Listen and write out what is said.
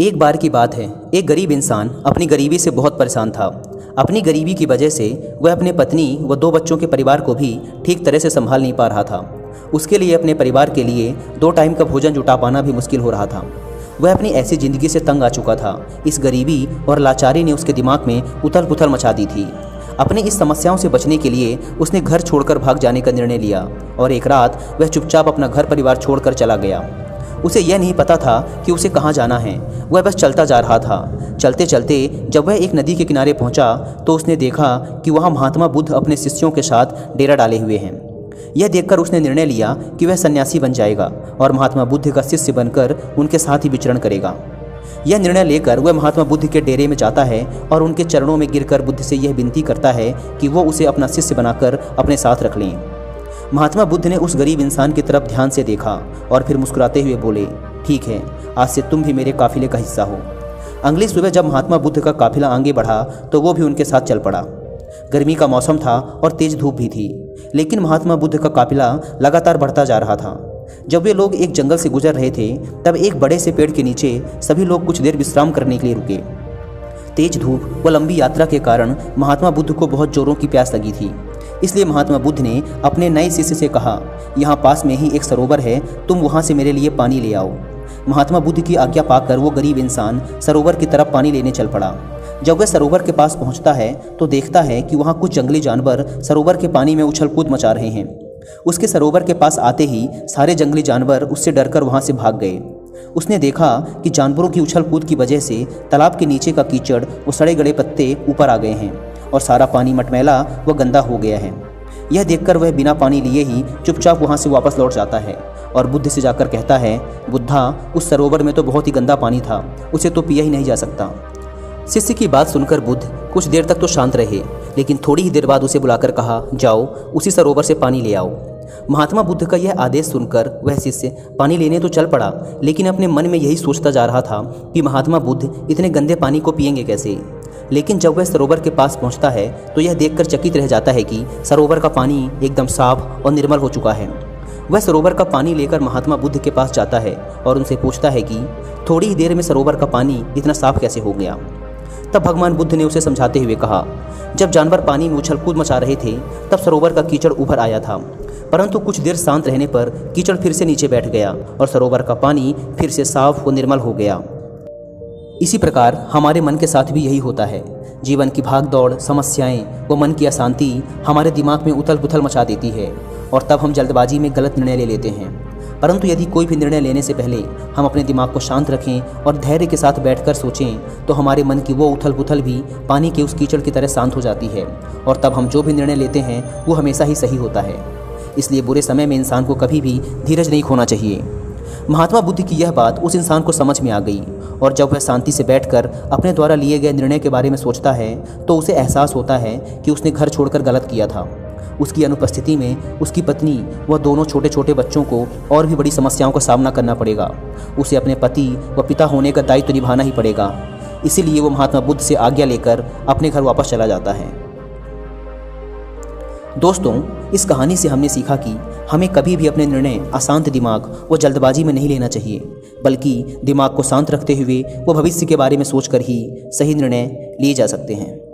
एक बार की बात है, एक गरीब इंसान अपनी गरीबी से बहुत परेशान था। अपनी गरीबी की वजह से वह अपने पत्नी व 2 बच्चों के परिवार को भी ठीक तरह से संभाल नहीं पा रहा था। उसके लिए अपने परिवार के लिए 2 टाइम का भोजन जुटा पाना भी मुश्किल हो रहा था। वह अपनी ऐसी ज़िंदगी से तंग आ चुका था। इस गरीबी और लाचारी ने उसके दिमाग में उथल पुथल मचा दी थी। अपनी इस समस्याओं से बचने के लिए उसने घर छोड़कर भाग जाने का निर्णय लिया और एक रात वह चुपचाप अपना घर परिवार छोड़कर चला गया। उसे यह नहीं पता था कि उसे कहाँ जाना है। वह बस चलता जा रहा था। चलते चलते जब वह एक नदी के किनारे पहुंचा तो उसने देखा कि वहाँ महात्मा बुद्ध अपने शिष्यों के साथ डेरा डाले हुए हैं। यह देखकर उसने निर्णय लिया कि वह सन्यासी बन जाएगा और महात्मा बुद्ध का शिष्य बनकर उनके साथ ही विचरण करेगा। यह निर्णय लेकर वह महात्मा बुद्ध के डेरे में जाता है और उनके चरणों में गिरकर बुद्ध से यह विनती करता है कि वो उसे अपना शिष्य बनाकर अपने साथ रख लें। महात्मा बुद्ध ने उस गरीब इंसान की तरफ ध्यान से देखा और फिर मुस्कुराते हुए बोले, ठीक है, आज से तुम भी मेरे काफिले का हिस्सा हो। अगली सुबह जब महात्मा बुद्ध का काफिला आगे बढ़ा तो वो भी उनके साथ चल पड़ा। गर्मी का मौसम था और तेज धूप भी थी, लेकिन महात्मा बुद्ध का काफिला लगातार बढ़ता जा रहा था। जब वे लोग एक जंगल से गुजर रहे थे तब एक बड़े से पेड़ के नीचे सभी लोग कुछ देर विश्राम करने के लिए रुके। तेज धूप व लंबी यात्रा के कारण महात्मा बुद्ध को बहुत जोरों की प्यास लगी थी। इसलिए महात्मा बुद्ध ने अपने नए शिष्य से कहा, यहाँ पास में ही एक सरोवर है, तुम वहाँ से मेरे लिए पानी ले आओ। महात्मा बुद्ध की आज्ञा पाकर वो गरीब इंसान सरोवर की तरफ पानी लेने चल पड़ा। जब वह सरोवर के पास पहुँचता है तो देखता है कि वहाँ कुछ जंगली जानवर सरोवर के पानी में उछल कूद मचा रहे हैं। उसके सरोवर के पास आते ही सारे जंगली जानवर उससे डरकर वहाँ से भाग गए। उसने देखा कि जानवरों की उछल कूद की वजह से तालाब के नीचे का कीचड़ व सड़े गले पत्ते ऊपर आ गए हैं और सारा पानी मटमैला व गंदा हो गया है। यह देखकर वह बिना पानी लिए ही चुपचाप वहाँ से वापस लौट जाता है और बुद्ध से जाकर कहता है, बुद्धा, उस सरोवर में तो बहुत ही गंदा पानी था, उसे तो पिया ही नहीं जा सकता। शिष्य की बात सुनकर बुद्ध कुछ देर तक तो शांत रहे, लेकिन थोड़ी ही देर बाद उसे बुलाकर कहा, जाओ उसी सरोवर से पानी ले आओ। महात्मा बुद्ध का यह आदेश सुनकर वह शिष्य पानी लेने तो चल पड़ा, लेकिन अपने मन में यही सोचता जा रहा था कि महात्मा बुद्ध इतने गंदे पानी को पिएंगे कैसे। लेकिन जब वह सरोवर के पास पहुंचता है तो यह देखकर चकित रह जाता है कि सरोवर का पानी एकदम साफ और निर्मल हो चुका है। वह सरोवर का पानी लेकर महात्मा बुद्ध के पास जाता है और उनसे पूछता है कि थोड़ी ही देर में सरोवर का पानी इतना साफ कैसे हो गया। तब भगवान बुद्ध ने उसे समझाते हुए कहा, जब जानवर पानी में उछल कूद मचा रहे थे तब सरोवर का कीचड़ उभर आया था, परंतु कुछ देर शांत रहने पर कीचड़ फिर से नीचे बैठ गया और सरोवर का पानी फिर से साफ व निर्मल हो गया। इसी प्रकार हमारे मन के साथ भी यही होता है। जीवन की भाग दौड़, समस्याएं व मन की अशांति हमारे दिमाग में उथल पुथल मचा देती है और तब हम जल्दबाजी में गलत निर्णय ले लेते हैं। परंतु यदि कोई भी निर्णय लेने से पहले हम अपने दिमाग को शांत रखें और धैर्य के साथ बैठकर सोचें तो हमारे मन की वो उथल पुथल भी पानी के उस कीचड़ की तरह शांत हो जाती है और तब हम जो भी निर्णय लेते हैं वो हमेशा ही सही होता है। इसलिए बुरे समय में इंसान को कभी भी धीरज नहीं खोना चाहिए। महात्मा बुद्ध की यह बात उस इंसान को समझ में आ गई और जब वह शांति से बैठकर अपने द्वारा लिए गए निर्णय के बारे में सोचता है तो उसे एहसास होता है कि उसने घर छोड़कर गलत किया था। उसकी अनुपस्थिति में उसकी पत्नी व दोनों छोटे छोटे बच्चों को और भी बड़ी समस्याओं का सामना करना पड़ेगा। उसे अपने पति व पिता होने का दायित्व निभाना ही पड़ेगा। इसीलिए वो महात्मा बुद्ध से आज्ञा लेकर अपने घर वापस चला जाता है। दोस्तों, इस कहानी से हमने सीखा कि हमें कभी भी अपने निर्णय अशांत दिमाग व जल्दबाजी में नहीं लेना चाहिए, बल्कि दिमाग को शांत रखते हुए वो भविष्य के बारे में सोचकर ही सही निर्णय लिए जा सकते हैं।